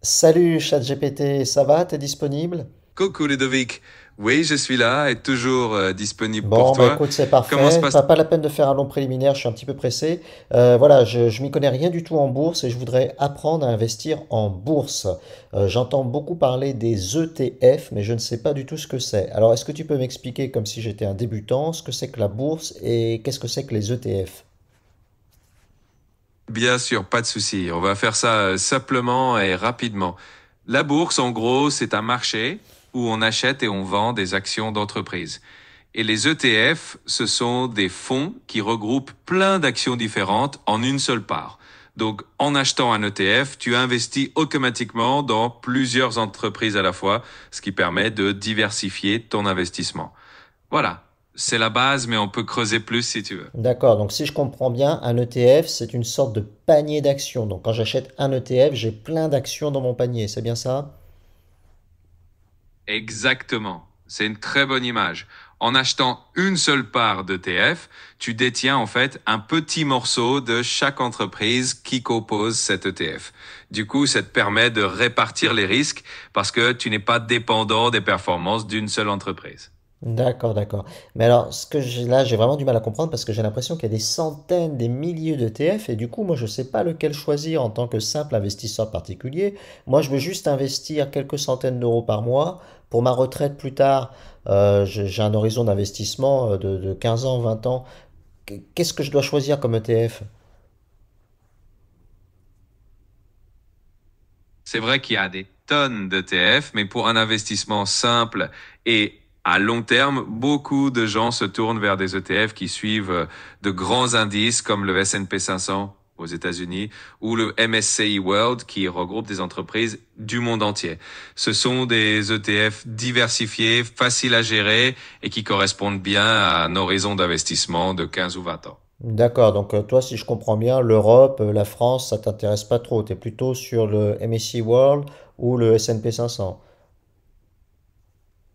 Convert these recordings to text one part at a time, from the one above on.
Salut ChatGPT, ça va? T'es disponible? Coucou Ludovic, oui je suis là et toujours disponible pour Bon, bah toi. écoute, c'est Comment se parfait. passe? Pas la peine de faire un long préliminaire, je suis un petit peu pressé. Voilà, je m'y connais rien du tout en bourse et je voudrais apprendre à investir en bourse. J'entends beaucoup parler des ETF, mais je ne sais pas du tout ce que c'est. Alors, est-ce que tu peux m'expliquer, comme si j'étais un débutant, ce que c'est que la bourse et qu'est-ce que c'est que les ETF? Bien sûr, pas de souci. On va faire ça simplement et rapidement. La bourse, en gros, c'est un marché où on achète et on vend des actions d'entreprise. Et les ETF, ce sont des fonds qui regroupent plein d'actions différentes en une seule part. Donc, en achetant un ETF, tu investis automatiquement dans plusieurs entreprises à la fois, ce qui permet de diversifier ton investissement. Voilà, c'est la base, mais on peut creuser plus si tu veux. D'accord, donc si je comprends bien, un ETF, c'est une sorte de panier d'actions. Donc quand j'achète un ETF, j'ai plein d'actions dans mon panier, c'est bien ça? Exactement. C'est une très bonne image. En achetant une seule part d'ETF, tu détiens en fait un petit morceau de chaque entreprise qui compose cet ETF. Du coup, ça te permet de répartir les risques parce que tu n'es pas dépendant des performances d'une seule entreprise. D'accord, d'accord. Mais alors, là, j'ai vraiment du mal à comprendre parce que j'ai l'impression qu'il y a des centaines, des milliers d'ETF et du coup, moi, je ne sais pas lequel choisir en tant que simple investisseur particulier. Moi, je veux juste investir quelques centaines d'euros par mois pour ma retraite plus tard. J'ai un horizon d'investissement de 15 ans, 20 ans. Qu'est-ce que je dois choisir comme ETF? C'est vrai qu'il y a des tonnes d'ETF, mais pour un investissement simple et à long terme, beaucoup de gens se tournent vers des ETF qui suivent de grands indices comme le S&P 500 aux États-Unis ou le MSCI World qui regroupe des entreprises du monde entier. Ce sont des ETF diversifiés, faciles à gérer et qui correspondent bien à un horizon d'investissement de 15 ou 20 ans. D'accord, donc toi, si je comprends bien, l'Europe, la France, ça t'intéresse pas trop. Tu es plutôt sur le MSCI World ou le S&P 500.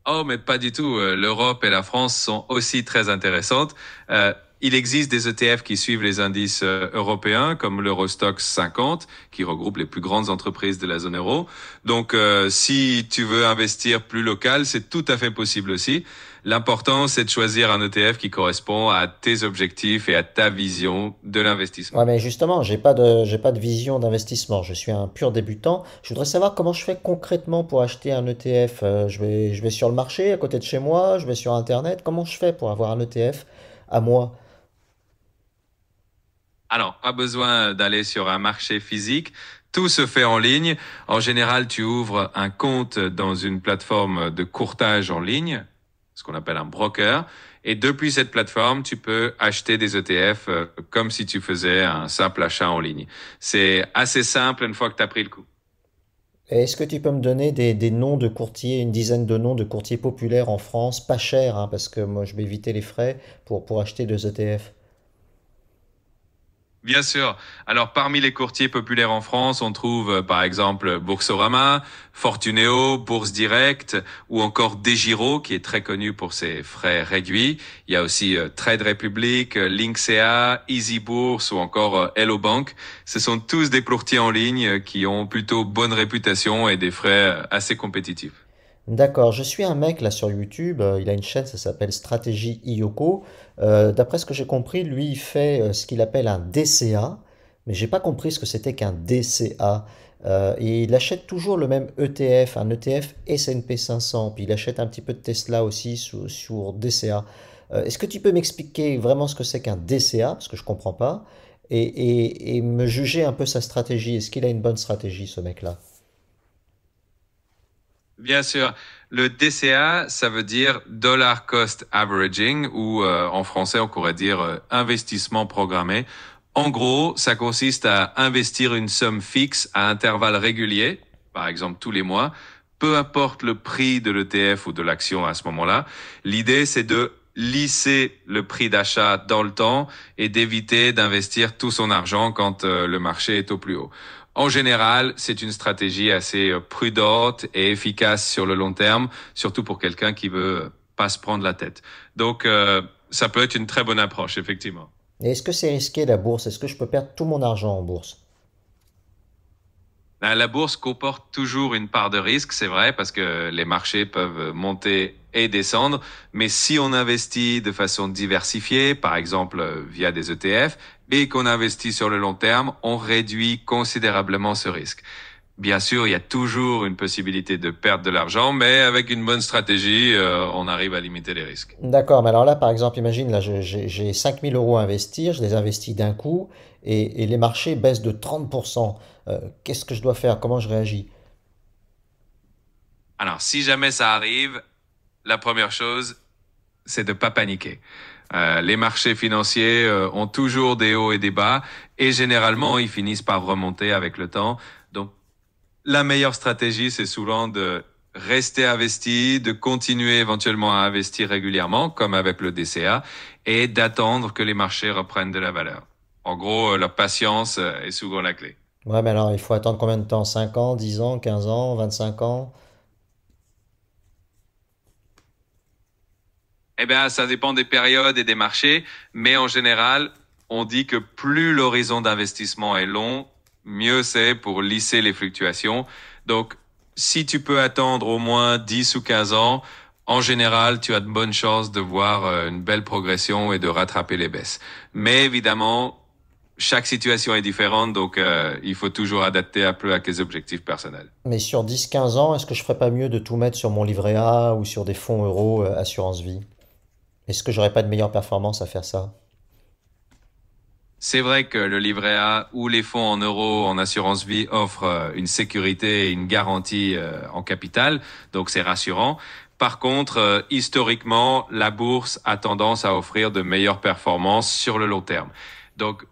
Oh, mais pas du tout. L'Europe et la France sont aussi très intéressantes. Il existe des ETF qui suivent les indices européens, comme l'Eurostoxx 50, qui regroupe les plus grandes entreprises de la zone euro. Donc, si tu veux investir plus local, c'est tout à fait possible aussi. L'important, c'est de choisir un ETF qui correspond à tes objectifs et à ta vision de Ouais, l'investissement. mais justement, j'ai pas de vision d'investissement. Je suis un pur débutant. Je voudrais savoir comment je fais concrètement pour acheter un ETF. Je vais sur le marché à côté de chez moi, je vais sur Internet. Comment je fais pour avoir un ETF à moi? Alors, pas besoin d'aller sur un marché physique. Tout se fait en ligne. En général, tu ouvres un compte dans une plateforme de courtage en ligne, ce qu'on appelle un broker. Et depuis cette plateforme, tu peux acheter des ETF comme si tu faisais un simple achat en ligne. C'est assez simple une fois que tu as pris le coup. Et est-ce que tu peux me donner des noms de courtiers, une dizaine de noms de courtiers populaires en France, pas cher, hein, parce que moi je vais éviter les frais pour acheter deux ETF. Bien sûr. Alors, parmi les courtiers populaires en France, on trouve par exemple Boursorama, Fortuneo, Bourse Direct ou encore DEGIRO qui est très connu pour ses frais réduits. Il y a aussi Trade Republic, Linksea, Easy Bourse ou encore Hello Bank. Ce sont tous des courtiers en ligne qui ont plutôt bonne réputation et des frais assez compétitifs. D'accord, je suis un mec là sur YouTube, il a une chaîne, ça s'appelle Stratégie Iyoko. D'après ce que j'ai compris, lui, il fait ce qu'il appelle un DCA, mais j'ai pas compris ce que c'était qu'un DCA. Et il achète toujours le même ETF, un ETF S&P 500, puis il achète un petit peu de Tesla aussi sur DCA. Est-ce que tu peux m'expliquer vraiment ce que c'est qu'un DCA, parce que je comprends pas, et me juger un peu sa stratégie? Est-ce qu'il a une bonne stratégie, ce mec-là? Bien sûr, le DCA, ça veut dire Dollar Cost Averaging ou en français on pourrait dire investissement programmé. En gros, ça consiste à investir une somme fixe à intervalles réguliers, par exemple tous les mois, peu importe le prix de l'ETF ou de l'action à ce moment-là. L'idée, c'est de lisser le prix d'achat dans le temps et d'éviter d'investir tout son argent quand le marché est au plus haut. En général, c'est une stratégie assez prudente et efficace sur le long terme, surtout pour quelqu'un qui veut pas se prendre la tête. Donc, ça peut être une très bonne approche, effectivement. Et est-ce que c'est risqué la bourse? Est-ce que je peux perdre tout mon argent en bourse? La bourse comporte toujours une part de risque, c'est vrai, parce que les marchés peuvent monter et descendre. Mais si on investit de façon diversifiée, par exemple via des ETF, et qu'on investit sur le long terme, on réduit considérablement ce risque. Bien sûr, il y a toujours une possibilité de perdre de l'argent, mais avec une bonne stratégie, on arrive à limiter les risques. D'accord, mais alors là, par exemple, imagine, là, j'ai 5000 euros à investir, je les investis d'un coup et les marchés baissent de 30%. Qu'est-ce que je dois faire? Comment je réagis? Alors, si jamais ça arrive, la première chose, c'est de pas paniquer. Les marchés financiers ont toujours des hauts et des bas et généralement ils finissent par remonter avec le temps. Donc la meilleure stratégie c'est souvent de rester investi, de continuer éventuellement à investir régulièrement comme avec le DCA et d'attendre que les marchés reprennent de la valeur. En gros, la patience est souvent la clé. Ouais, mais alors, il faut attendre combien de temps? 5 ans, 10 ans, 15 ans, 25 ans? Eh bien, ça dépend des périodes et des marchés, mais en général, on dit que plus l'horizon d'investissement est long, mieux c'est pour lisser les fluctuations. Donc, si tu peux attendre au moins 10 ou 15 ans, en général, tu as de bonnes chances de voir une belle progression et de rattraper les baisses. Mais évidemment, chaque situation est différente, donc il faut toujours adapter un peu à tes objectifs personnels. Mais sur 10, 15 ans, est-ce que je ferais pas mieux de tout mettre sur mon livret A ou sur des fonds euros assurance vie? Est-ce que j'aurais pas de meilleure performance à faire ça? C'est vrai que le livret A ou les fonds en euros en assurance vie offrent une sécurité et une garantie en capital, donc c'est rassurant. Par contre, historiquement, la bourse a tendance à offrir de meilleures performances sur le long terme. Donc,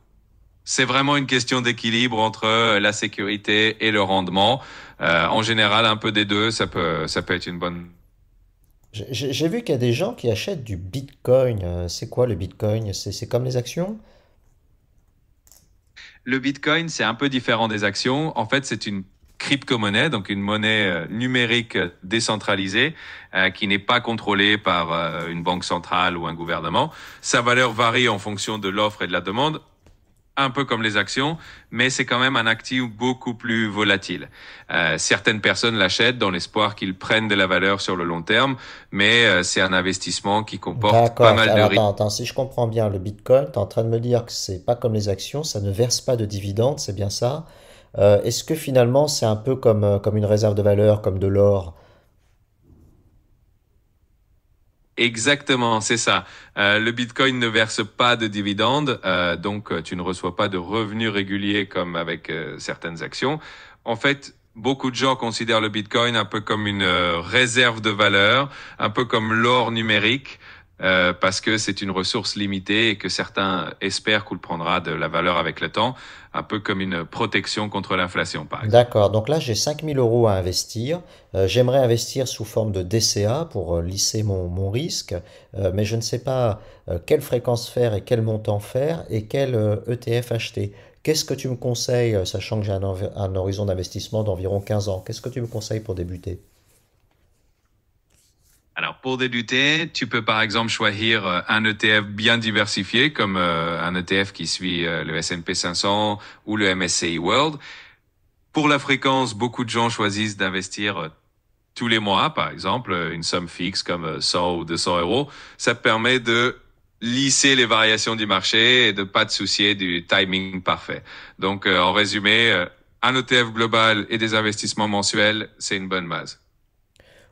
c'est vraiment une question d'équilibre entre la sécurité et le rendement. En général, un peu des deux, ça peut être une bonne. J'ai vu qu'il y a des gens qui achètent du Bitcoin. C'est quoi le Bitcoin? C'est comme les actions? Le Bitcoin, c'est un peu différent des actions. En fait, c'est une crypto-monnaie, donc une monnaie numérique décentralisée qui n'est pas contrôlée par une banque centrale ou un gouvernement. Sa valeur varie en fonction de l'offre et de la demande, un peu comme les actions, mais c'est quand même un actif beaucoup plus volatile. Certaines personnes l'achètent dans l'espoir qu'ils prennent de la valeur sur le long terme, mais c'est un investissement qui comporte pas D'accord. mal de Alors risques. attends, si je comprends bien, le Bitcoin, tu es en train de me dire que c'est pas comme les actions, ça ne verse pas de dividendes, c'est bien ça? Est-ce que finalement c'est un peu comme une réserve de valeur, comme de l'or? Exactement, c'est ça. Le Bitcoin ne verse pas de dividendes, donc tu ne reçois pas de revenus réguliers comme avec certaines actions. En fait, beaucoup de gens considèrent le Bitcoin un peu comme une réserve de valeur, un peu comme l'or numérique, parce que c'est une ressource limitée et que certains espèrent qu'il prendra de la valeur avec le temps, un peu comme une protection contre l'inflation, par exemple. D'accord, donc là j'ai 5000 euros à investir. J'aimerais investir sous forme de DCA pour lisser mon risque, mais je ne sais pas quelle fréquence faire et quel montant faire et quel ETF acheter. Qu'est-ce que tu me conseilles, sachant que j'ai un horizon d'investissement d'environ 15 ans? Qu'est-ce que tu me conseilles pour débuter? Alors, pour débuter, tu peux par exemple choisir un ETF bien diversifié, comme un ETF qui suit le S&P 500 ou le MSCI World. Pour la fréquence, beaucoup de gens choisissent d'investir tous les mois, par exemple, une somme fixe comme 100 ou 200 euros. Ça te permet de lisser les variations du marché et de pas te soucier du timing parfait. Donc, en résumé, un ETF global et des investissements mensuels, c'est une bonne base.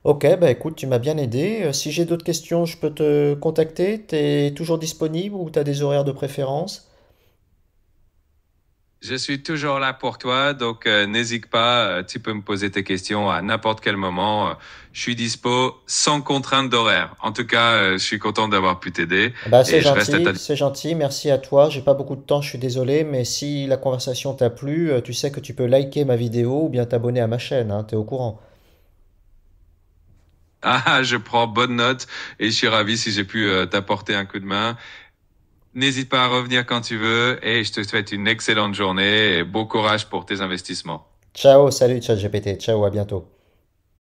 Ok, bah écoute, tu m'as bien aidé. Si j'ai d'autres questions, je peux te contacter. T'es toujours disponible ou t'as des horaires de préférence? Je suis toujours là pour toi, donc n'hésite pas, tu peux me poser tes questions à n'importe quel moment. Je suis dispo sans contrainte d'horaire. En tout cas, je suis content d'avoir pu t'aider Bah et je reste à ta c'est gentil, merci à toi. J'ai pas beaucoup de temps, je suis désolé, mais si la conversation t'a plu, tu sais que tu peux liker ma vidéo ou bien t'abonner à ma chaîne, hein, t'es au courant. Ah, je prends bonne note et je suis ravi si j'ai pu t'apporter un coup de main. N'hésite pas à revenir quand tu veux et je te souhaite une excellente journée et bon courage pour tes investissements. Ciao, salut ChatGPT, ciao, à bientôt.